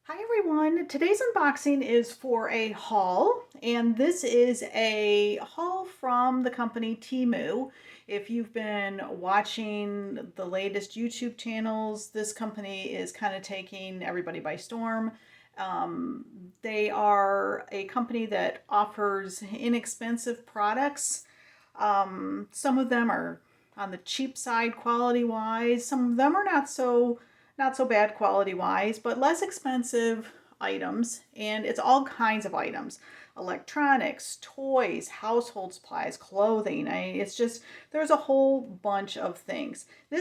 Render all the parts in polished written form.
Hi everyone, today's unboxing is for a haul, and this is a haul from the company Temu. If you've been watching the latest YouTube channels, this company is kind of taking everybody by storm. They are a company that offers inexpensive products. Some of them are on the cheap side quality wise. Some of them are not so bad quality wise, but less expensive items, and it's all kinds of items: electronics, toys, household supplies, clothing. It's just there's a whole bunch of things. Uh,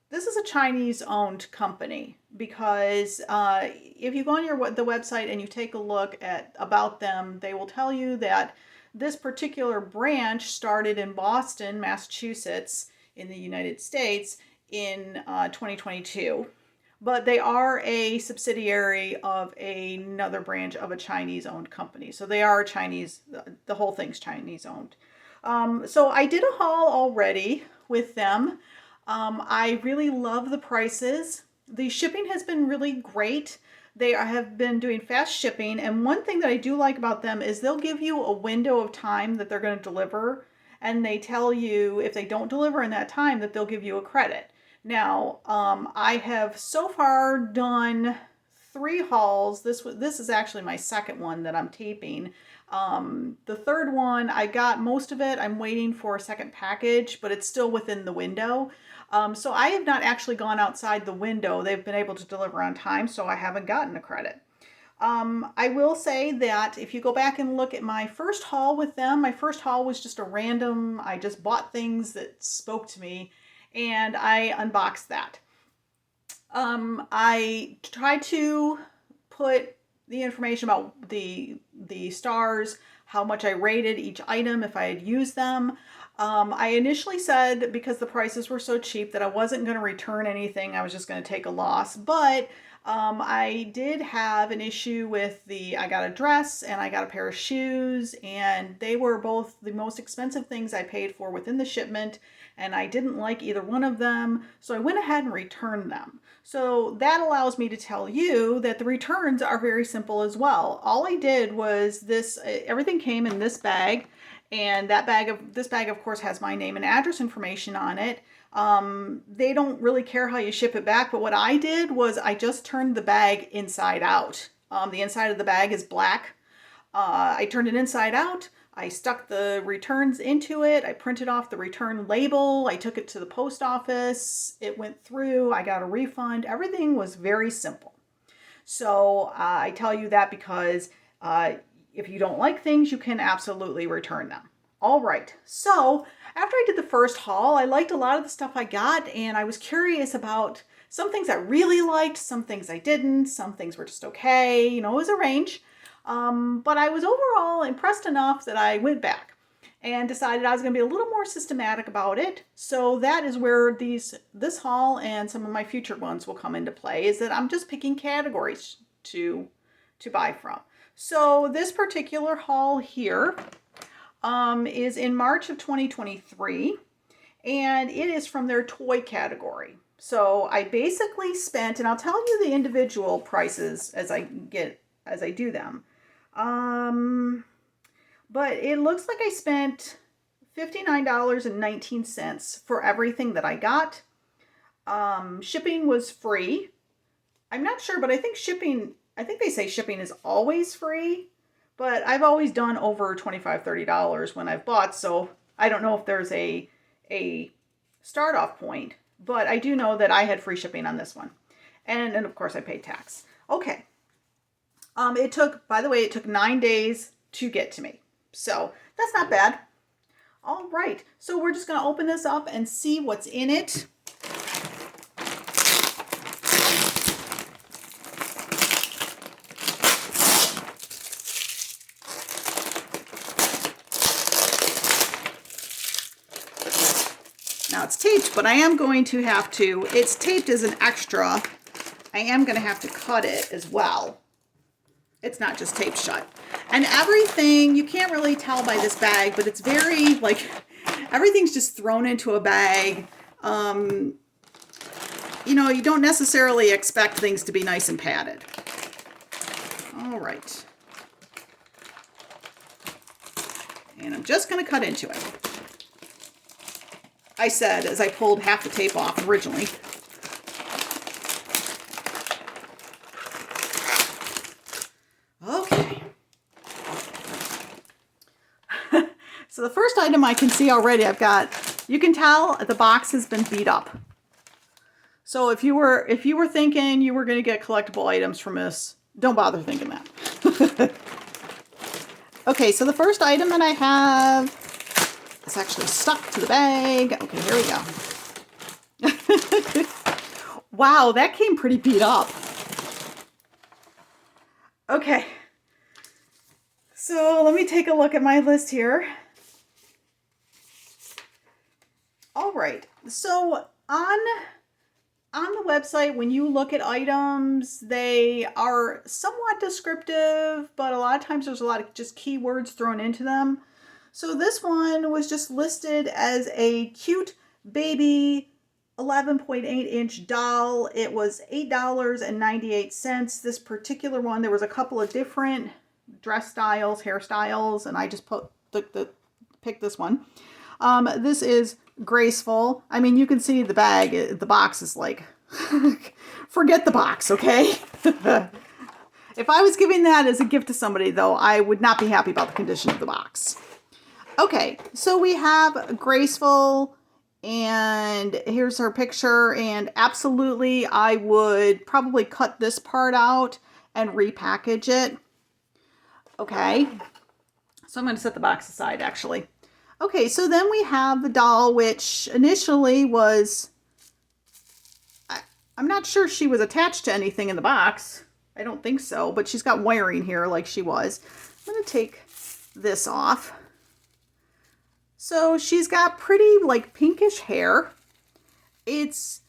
this is a Chinese owned company because if you go on the website and you take a look at about them, they will tell you that this particular branch started in Boston, Massachusetts, in the United States in 2022. But they are a subsidiary of another branch of a Chinese owned company. So they are Chinese, the whole thing's Chinese owned. So I did a haul already with them. I really love the prices. The shipping has been really great. They have been doing fast shipping, and one thing that I do like about them is they'll give you a window of time that they're going to deliver, and they tell you if they don't deliver in that time that they'll give you a credit. Now, I have so far done 3 hauls. This is actually my second one that I'm taping. The third one, I got most of it. I'm waiting for a second package, but it's still within the window. So I have not actually gone outside the window. They've been able to deliver on time, so I haven't gotten a credit. I will say that if you go back and look at my first haul with them, my first haul was just a random, I just bought things that spoke to me and I unboxed that. I tried to put the information about the stars, how much I rated each item, if I had used them. I initially said, because the prices were so cheap, that I wasn't going to return anything. I was just going to take a loss. But I did have an issue with I got a dress and I got a pair of shoes, and they were both the most expensive things I paid for within the shipment, and I didn't like either one of them, so I went ahead and returned them. So that allows me to tell you that the returns are very simple as well. All I did was everything came in this bag, and this bag of course has my name and address information on it. They don't really care how you ship it back, but what I did was I just turned the bag inside out. The inside of the bag is black. I turned it inside out. I stuck the returns into it. I printed off the return label. I took it to the post office. It went through. I got a refund. Everything was very simple. So I tell you that because if you don't like things, you can absolutely return them. All right, so after I did the first haul, I liked a lot of the stuff I got, and I was curious about some things I really liked, some things I didn't, some things were just okay. It was a range. But I was overall impressed enough that I went back and decided I was going to be a little more systematic about it. So that is where this haul and some of my future ones will come into play, is that I'm just picking categories to buy from. So this particular haul here is in March of 2023, and it is from their toy category. So I basically spent, and I'll tell you the individual prices as I do them. But it looks like I spent $59.19 for everything that I got. Shipping was free. I'm not sure, but I think they say shipping is always free, but I've always done over $25, $30 when I've bought, so I don't know if there's a start off point, but I do know that I had free shipping on this one. And of course I paid tax. Okay. By the way, it took 9 days to get to me. So that's not bad. All right. So we're just going to open this up and see what's in it. Now it's taped, but I am going to have to, it's taped as an extra. I am going to have to cut it as well. It's not just taped shut. And everything, you can't really tell by this bag, but it's very, everything's just thrown into a bag. you know, you don't necessarily expect things to be nice and padded. All right. And I'm just going to cut into it. I said as I pulled half the tape off originally. Okay. So the first item I can see already, you can tell the box has been beat up. So if you were thinking you were going to get collectible items from this, don't bother thinking that. Okay, so the first item that I have is actually stuck to the bag. Okay, here we go. Wow, that came pretty beat up. Okay, so let me take a look at my list here. All right, so on the website, when you look at items, they are somewhat descriptive, but a lot of times there's a lot of just keywords thrown into them. So this one was just listed as a cute baby 11.8-inch doll. It was $8.98. This particular one, there was a couple of different dress styles, hairstyles, and I just picked this one. This is graceful. I mean, you can see the bag, the box is like, forget the box, okay? If I was giving that as a gift to somebody, though, I would not be happy about the condition of the box. Okay, so we have graceful, and here's her picture, and absolutely I would probably cut this part out and repackage it. Okay, so I'm going to set the box aside, actually. Okay, so then we have the doll, which initially was, I'm not sure she was attached to anything in the box. I don't think so, but she's got wiring here like she was. I'm going to take this off. So she's got pretty like pinkish hair. It's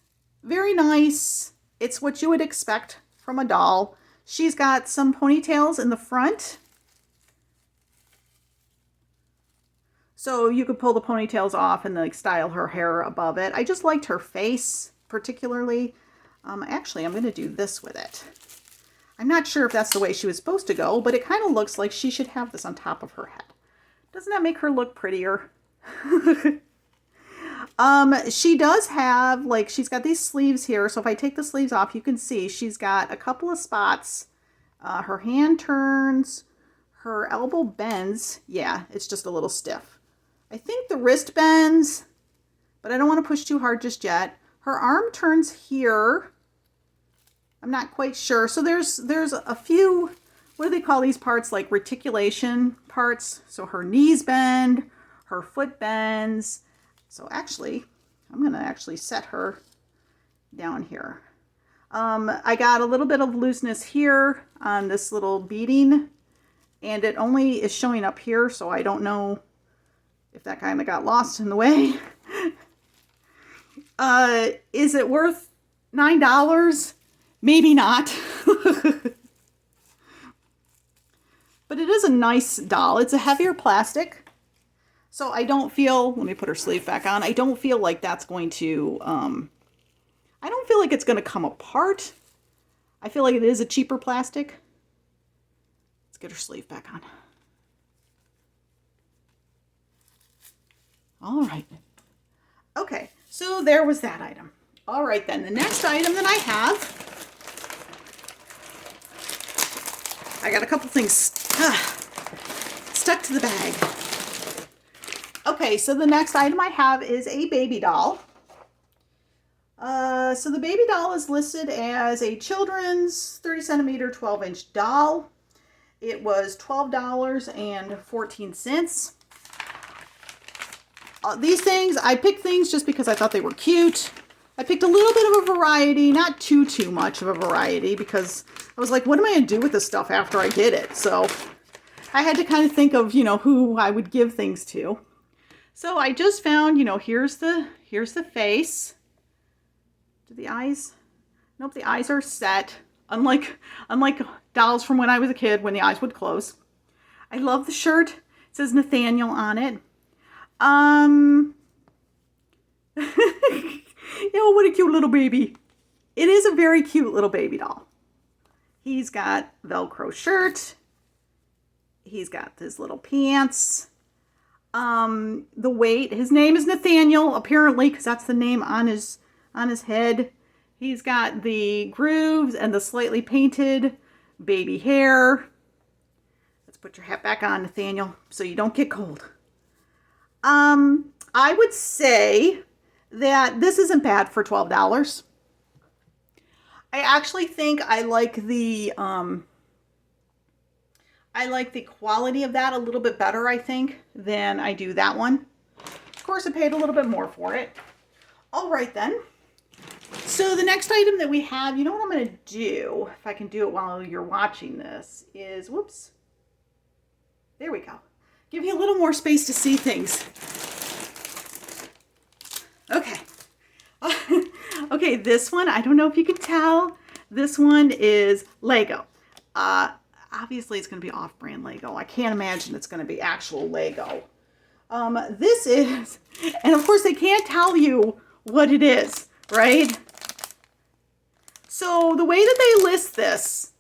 very nice. It's what you would expect from a doll. She's got some ponytails in the front. So you could pull the ponytails off and like style her hair above it. I just liked her face particularly. Actually, I'm going to do this with it. I'm not sure if that's the way she was supposed to go, but it kind of looks like she should have this on top of her head. Doesn't that make her look prettier? She does have, like, she's got these sleeves here. So if I take the sleeves off, you can see she's got a couple of spots. Her hand turns, her elbow bends. Yeah, it's just a little stiff. I think the wrist bends, but I don't want to push too hard just yet. Her arm turns here. I'm not quite sure. So there's a few, what do they call these parts? Like reticulation parts. So her knees bend, her foot bends. So actually, I'm going to actually set her down here. I got a little bit of looseness here on this little beading, and it only is showing up here, so I don't know if that kind of got lost in the way. Is it worth $9? Maybe not. But it is a nice doll. It's a heavier plastic. So I don't feel, let me put her sleeve back on. I don't feel like that's going to, I don't feel like it's going to come apart. I feel like it is a cheaper plastic. Let's get her sleeve back on. All right. Okay, so there was that item. All right, then the next item that I have, I got a couple things stuck to the bag. Okay, so the next item I have is a baby doll. So the baby doll is listed as a children's 30 centimeter, 12-inch doll. It was $12.14. These things, I picked things just because I thought they were cute. I picked a little bit of a variety, not too much of a variety, because I was like, what am I going to do with this stuff after I get it? So I had to kind of think of, you know, who I would give things to. So I just found, you know, here's the face. Do the eyes? Nope, the eyes are set. Unlike dolls from when I was a kid, when the eyes would close. I love the shirt. It says Nathaniel on it. You know, what a cute little baby. it is a very cute little baby doll. He's got Velcro shirt. He's got his little pants. The weight, his name is Nathaniel, apparently, because that's the name on his head. He's got the grooves and the slightly painted baby hair. Let's put your hat back on, Nathaniel, so you don't get cold. I would say that this isn't bad for $12. I actually think I like the quality of that a little bit better, I think, than I do that one. Of course, I paid a little bit more for it. All right, then. So the next item that we have, you know what I'm going to do, if I can do it while you're watching this, is, whoops. There we go. Give you a little more space to see things. Okay. Okay, this one, I don't know if you can tell. This one is Lego. Obviously, it's going to be off-brand Lego. I can't imagine it's going to be actual Lego. This is, and of course, they can't tell you what it is, right? So the way that they list this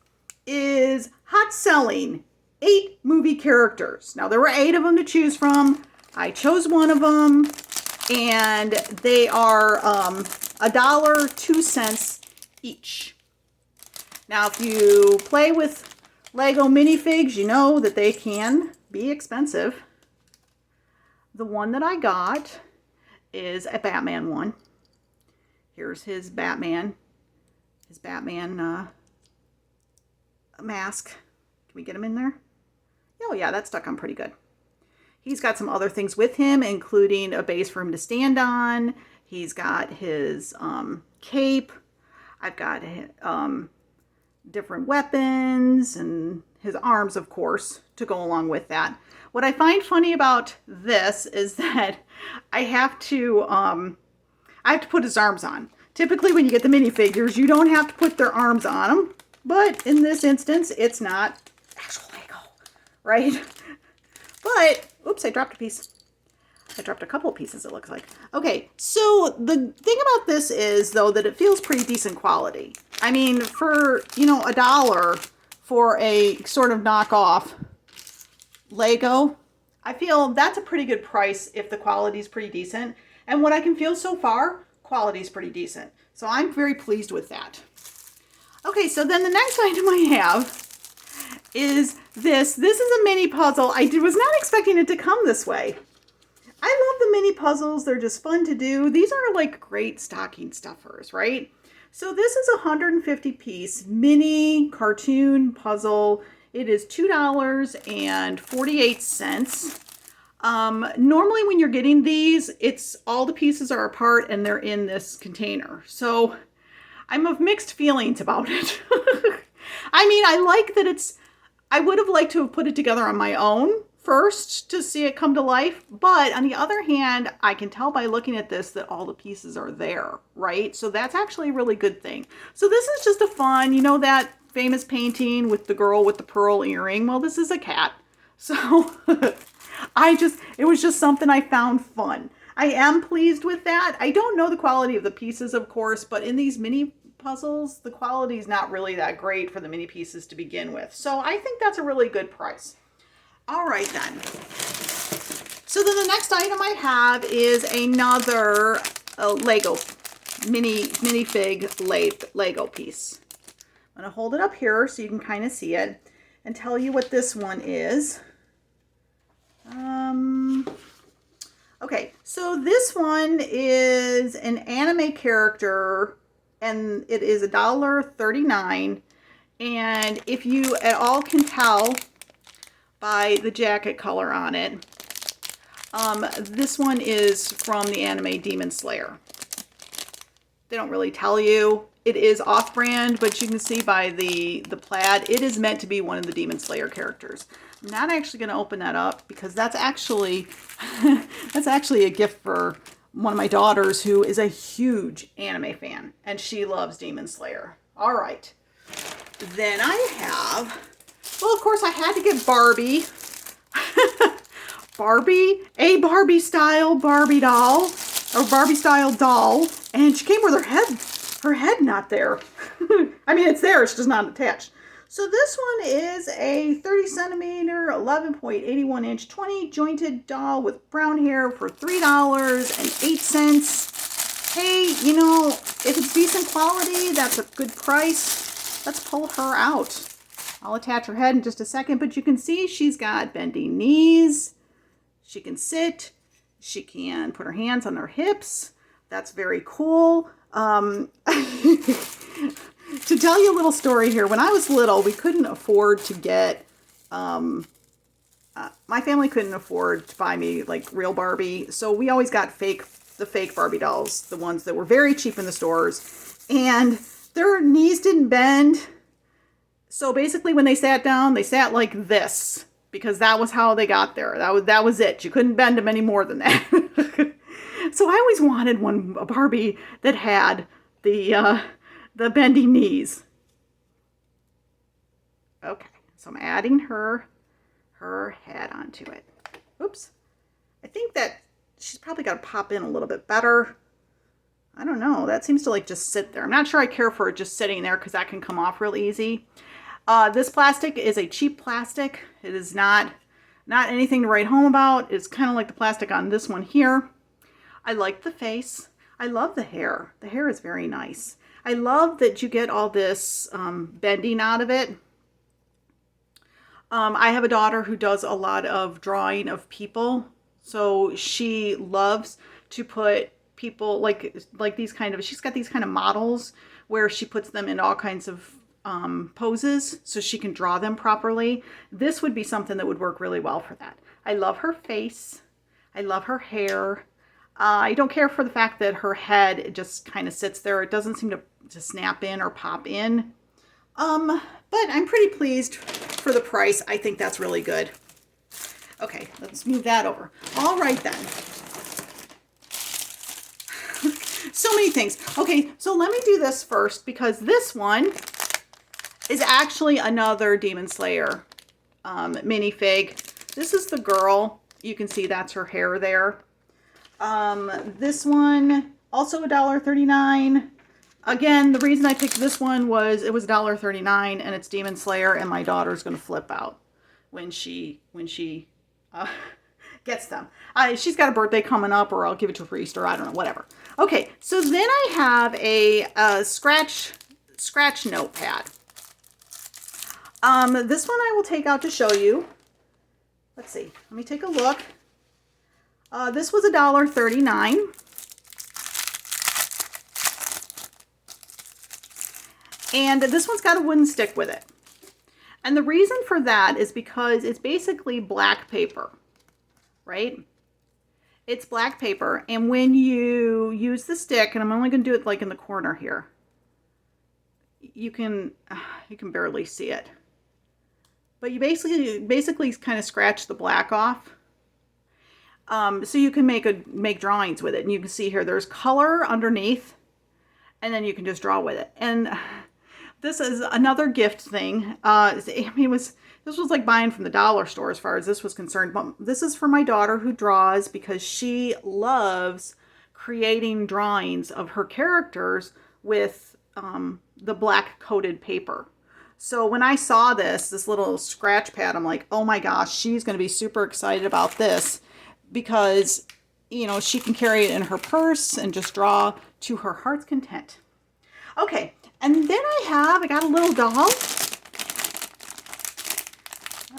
is hot selling 8 movie characters. Now, there were 8 of them to choose from. I chose one of them, and they are $1.02 each. Now, if you play with Lego minifigs, you know that they can be expensive. The one that I got is a Batman one. Here's his Batman mask. Can we get him in there? Oh yeah, that stuck on pretty good. He's got some other things with him, including a base for him to stand on. He's got his cape. I've got different weapons and his arms, of course, to go along with that. What I find funny about this is that I have to put his arms on. Typically, when you get the minifigures, you don't have to put their arms on them. But in this instance, it's not actual Lego, right? But, oops, I dropped a piece. I dropped a couple of pieces, it looks like. Okay, so the thing about this is, though, that it feels pretty decent quality. I mean, for, $1 for a sort of knockoff Lego, I feel that's a pretty good price if the quality's pretty decent. And what I can feel so far, quality's pretty decent. So I'm very pleased with that. Okay, so then the next item I have is this. This is a mini puzzle. I was not expecting it to come this way. I love the mini puzzles. They're just fun to do. These are like great stocking stuffers, right? So this is a 150-piece mini cartoon puzzle. It is $2.48. Normally when you're getting these, it's all the pieces are apart and they're in this container. So I'm of mixed feelings about it. I mean, I like that I would have liked to have put it together on my own first to see it come to life. But on the other hand, I can tell by looking at this that all the pieces are there, right? So that's actually a really good thing. So this is just a fun, that famous painting with the girl with the pearl earring. Well, this is a cat. So it was just something I found fun. I am pleased with that. I don't know the quality of the pieces, of course, but in these mini puzzles, the quality is not really that great for the mini pieces to begin with. So I think that's a really good price. All right then. So then the next item I have is another Lego minifig Lego piece. I'm going to hold it up here so you can kind of see it and tell you what this one is. Okay, so this one is an anime character and it is $1.39. And if you at all can tell by the jacket color on it, this one is from the anime Demon Slayer. They don't really tell you. It is off-brand, but you can see by the plaid, it is meant to be one of the Demon Slayer characters. I'm not actually going to open that up because that's actually a gift for one of my daughters who is a huge anime fan, and she loves Demon Slayer. All right. Then I have, well, of course, I had to get Barbie. A Barbie-style Barbie doll, or Barbie-style doll, and she came with her head her head not there. I mean, it's there, it's just not attached. So this one is a 30 centimeter, 11.81 inch, 20 jointed doll with brown hair for $3.08. Hey, you know, if it's decent quality, that's a good price. Let's pull her out. I'll attach her head in just a second, but you can see she's got bending knees. She can sit. She can put her hands on her hips. That's very cool. To tell you a little story here, when I was little, we couldn't afford to get, my family couldn't afford to buy me like real Barbie. So we always got the fake Barbie dolls, the ones that were very cheap in the stores, and their knees didn't bend. So basically when they sat down, they sat like this because that was how they got there. That was it. You couldn't bend them any more than that. So I always wanted a Barbie that had the bendy knees. Okay, so I'm adding her head onto it. Oops. I think that she's probably got to pop in a little bit better. I don't know. That seems to like just sit there. I'm not sure I care for it just sitting there because that can come off real easy. This plastic is a cheap plastic. It is not anything to write home about. It's kind of like the plastic on this one here. I like the face. I love the hair. The hair is very nice. I love that you get all this bending out of it. I have a daughter who does a lot of drawing of people. So she loves to put people like these kind of, she's got these kind of models where she puts them in all kinds of poses so she can draw them properly. This would be something that would work really well for that. I love her face. I love her hair. I don't care for the fact that her head just kind of sits there. It doesn't seem to snap in or pop in. But I'm pretty pleased for the price. I think that's really good. Okay, let's move that over. All right then. So many things. Okay, so let me do this first because this one is actually another Demon Slayer minifig. This is the girl. You can see that's her hair there. This one, also $1.39. Again, the reason I picked this one was it was $1.39 and it's Demon Slayer, and my daughter's going to flip out when she gets them. She's got a birthday coming up, or I'll give it to her for Easter. I don't know, whatever. Okay, so then I have a scratch notepad. This one I will take out to show you. Let's see. Let me take a look. This was $1.39. And this one's got a wooden stick with it. And the reason for that is because it's basically black paper, right? It's black paper. And when you use the stick, and I'm only going to do it like in the corner here, you can barely see it. But you basically kind of scratch the black off. So you can make drawings with it. And you can see here, there's color underneath, and then you can just draw with it. And this is another gift thing. I mean, this was like buying from the dollar store as far as this was concerned. But this is for my daughter who draws because she loves creating drawings of her characters with the black coated paper. So when I saw this little scratch pad, I'm like, oh my gosh, she's going to be super excited about this because, you know, she can carry it in her purse and just draw to her heart's content. Okay, and then I got a little doll.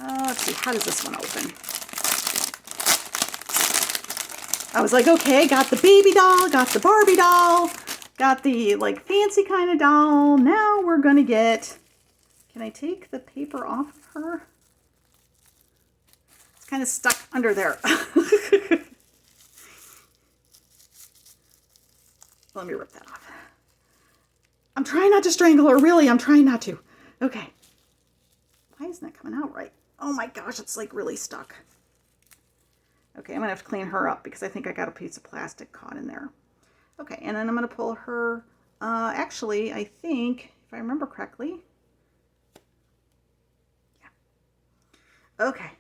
Let's see, how does this one open? I was like, okay, got the baby doll, got the Barbie doll, got the like fancy kind of doll. Now we're gonna get, can I take the paper off of her? It's kind of stuck under there. Let me rip that off. I'm trying not to strangle her. Really, I'm trying not to. Okay. Why isn't that coming out right? Oh my gosh, it's like really stuck. Okay, I'm going to have to clean her up because I think I got a piece of plastic caught in there. Okay, and then I'm going to pull her, actually, I think, if I remember correctly. Yeah. Okay.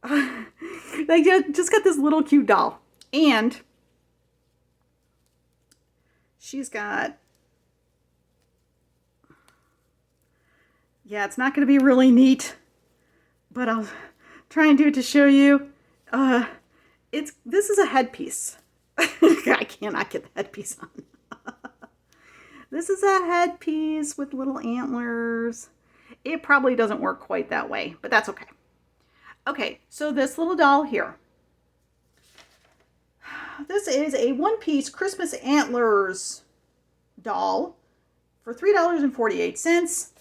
I just got this little cute doll. And she's got Yeah, it's not going to be really neat, but I'll try and do it to show you. This is a headpiece. I cannot get the headpiece on. This is a headpiece with little antlers. It probably doesn't work quite that way, but that's okay. Okay, so this little doll here. This is a one-piece Christmas Antlers doll for $3.48.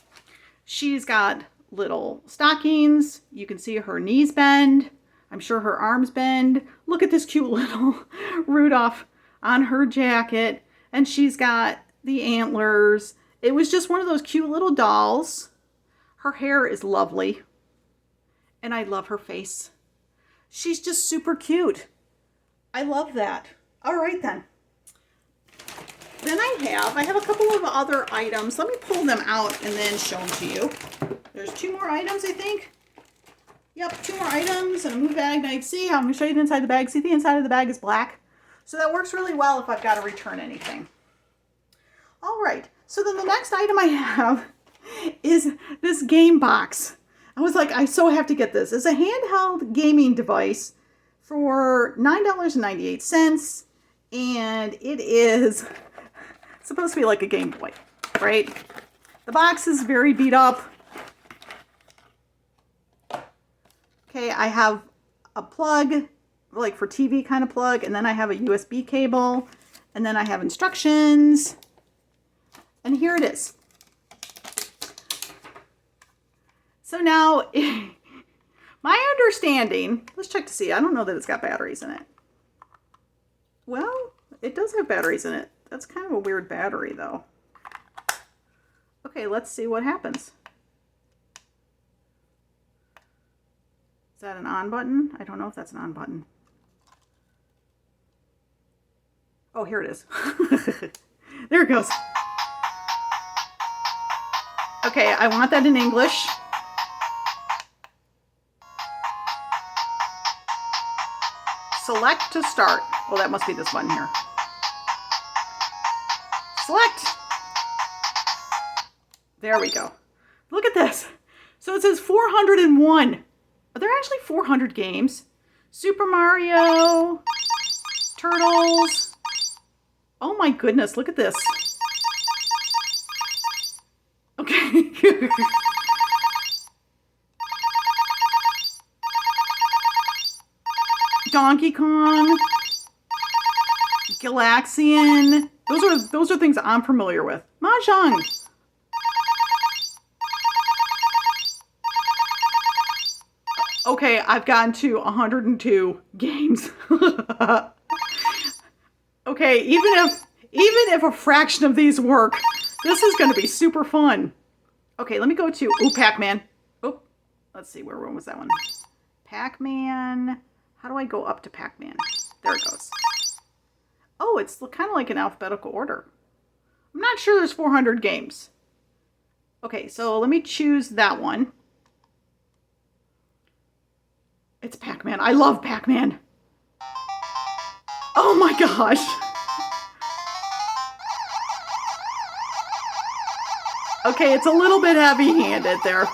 She's got little stockings. You can see her knees bend. I'm sure her arms bend. Look at this cute little Rudolph on her jacket. And she's got the antlers. It was just one of those cute little dolls. Her hair is lovely. And I love her face. She's just super cute. I love that. All right then. Then I have a couple of other items. Let me pull them out and then show them to you. There's 2 more items, I think. Yep, 2 more items and a move bag. Now you can see, I'm going to show you the inside of the bag. See, the inside of the bag is black. So that works really well if I've got to return anything. All right, so then the next item I have is this game box. I was like, I so have to get this. It's a handheld gaming device for $9.98. And it is supposed to be like a Game Boy, right? The box is very beat up. Okay, I have a plug, like for TV kind of plug, and then I have a USB cable, and then I have instructions, and here it is. So now, my understanding, let's check to see, I don't know that it's got batteries in it. Well, it does have batteries in it. That's kind of a weird battery though. Okay, let's see what happens. Is that an on button? I don't know if that's an on button. Oh, here it is. There it goes. Okay, I want that in English. Select to start. Well, that must be this button here. Select. There we go. Look at this. So it says 401. Are there actually 400 games? Super Mario, Turtles. Oh my goodness, look at this. Okay. Donkey Kong, Galaxian. Those are things I'm familiar with. Mahjong. Okay, I've gotten to 102 games. Okay, even if a fraction of these work, this is going to be super fun. Okay, let me go to Pac-Man. Oh, let's see, where was that one? Pac-Man. How do I go up to Pac-Man? There it goes. Oh, it's kind of like an alphabetical order. I'm not sure there's 400 games. Okay, so let me choose that one. It's Pac-Man. I love Pac-Man. Oh my gosh. Okay, it's a little bit heavy-handed there.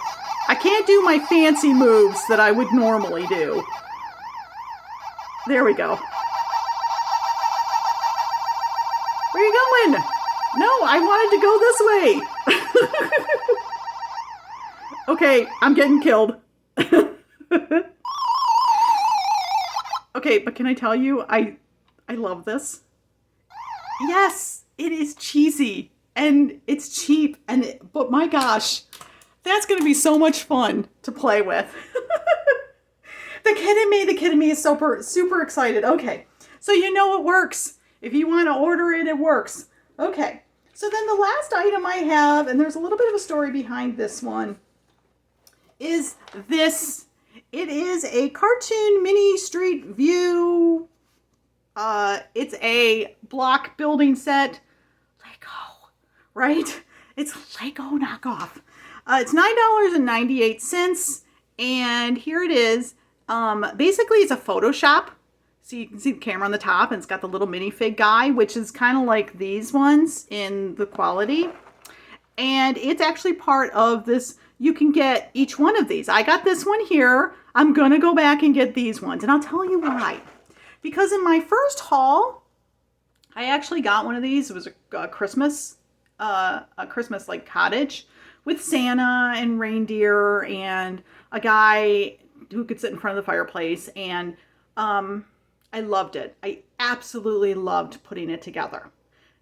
I can't do my fancy moves that I would normally do. There we go. Where are you going? No, I wanted to go this way. Okay, I'm getting killed. Okay, but can I tell you, I love this. Yes, it is cheesy and it's cheap, but my gosh, that's going to be so much fun to play with. The kid in me is super excited. Okay, so you know it works. If you want to order it, it works. Okay, so then the last item I have, and there's a little bit of a story behind this one, is this. It is a cartoon mini street view. It's a block building set. Lego, right? It's a Lego knockoff. It's $9.98, and here it is. Basically, it's a Photoshop. So you can see the camera on the top, and it's got the little minifig guy, which is kind of like these ones in the quality. And it's actually part of this you can get each one of these. I got this one here. I'm going to go back and get these ones, and I'll tell you why. Because in my first haul, I actually got one of these. It was a Christmas like cottage with Santa and reindeer and a guy who could sit in front of the fireplace. And I loved it. I absolutely loved putting it together.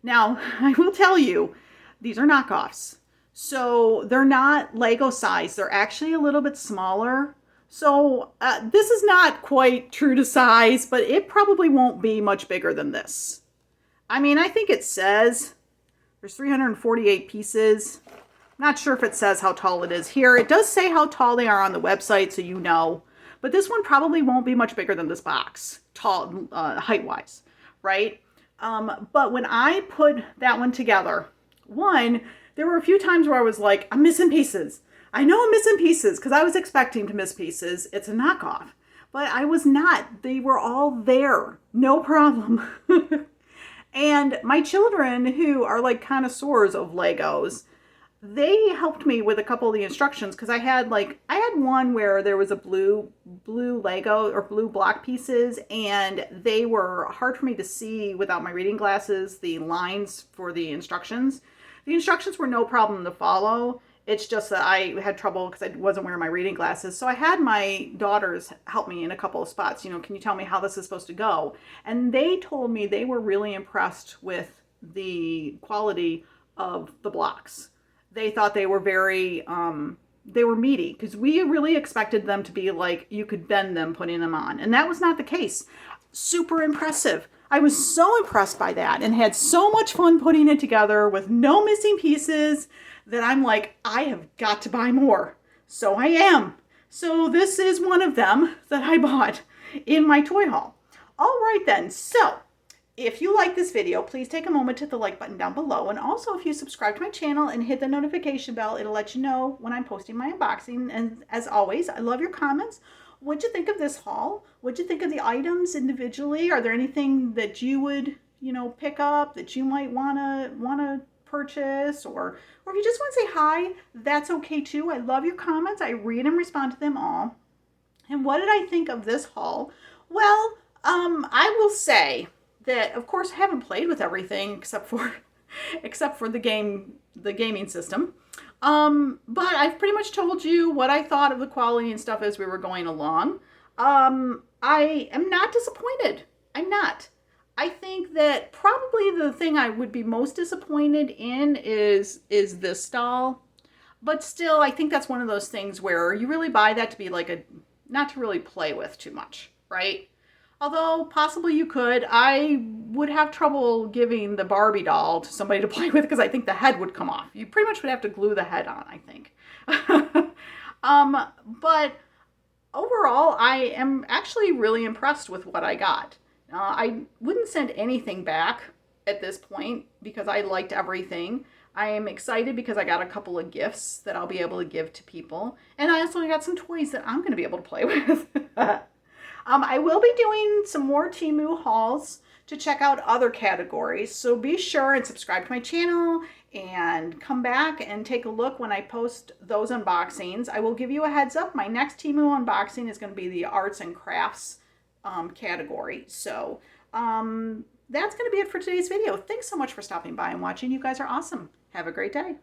Now, I will tell you, these are knockoffs. So they're not Lego size. They're actually a little bit smaller. So this is not quite true to size, but it probably won't be much bigger than this. I mean, I think it says there's 348 pieces. I'm not sure if it says how tall it is here. It does say how tall they are on the website, so you know. But this one probably won't be much bigger than this box, tall, height-wise, right? But when I put that one together, there were a few times where I was like, I'm missing pieces. I know I'm missing pieces because I was expecting to miss pieces. It's a knockoff. But I was not. They were all there. No problem. And my children, who are like connoisseurs of Legos, they helped me with a couple of the instructions because I had one where there was a blue Lego or blue block pieces, and they were hard for me to see without my reading glasses, the lines for the instructions. The instructions were no problem to follow. It's just that I had trouble because I wasn't wearing my reading glasses. So I had my daughters help me in a couple of spots. You know, can you tell me how this is supposed to go? And they told me they were really impressed with the quality of the blocks. They thought they were very, they were meaty because we really expected them to be like, you could bend them putting them on. And that was not the case. Super impressive. I was so impressed by that and had so much fun putting it together with no missing pieces that I'm like, I have got to buy more. So I am. So this is one of them that I bought in my toy haul. All right then. So if you like this video, please take a moment to hit the like button down below. And also if you subscribe to my channel and hit the notification bell, it'll let you know when I'm posting my unboxing. And as always, I love your comments. What'd you think of this haul? What'd you think of the items individually? Are there anything that you would, pick up that you might wanna purchase, or if you just want to say hi, that's okay too. I love your comments. I read and respond to them all. And what did I think of this haul? Well, I will say that of course I haven't played with everything except for the gaming system. But I've pretty much told you what I thought of the quality and stuff as we were going along. I am not disappointed. I'm not. I think that probably the thing I would be most disappointed in is this stall. But still, I think that's one of those things where you really buy that to be like not to really play with too much, right? Although possibly you could. I would have trouble giving the Barbie doll to somebody to play with because I think the head would come off. You pretty much would have to glue the head on, I think. But overall, I am actually really impressed with what I got. I wouldn't send anything back at this point because I liked everything. I am excited because I got a couple of gifts that I'll be able to give to people. And I also got some toys that I'm going to be able to play with. I will be doing some more Temu hauls to check out other categories. So be sure and subscribe to my channel and come back and take a look when I post those unboxings. I will give you a heads up. My next Temu unboxing is going to be the arts and crafts category. So that's going to be it for today's video. Thanks so much for stopping by and watching. You guys are awesome. Have a great day.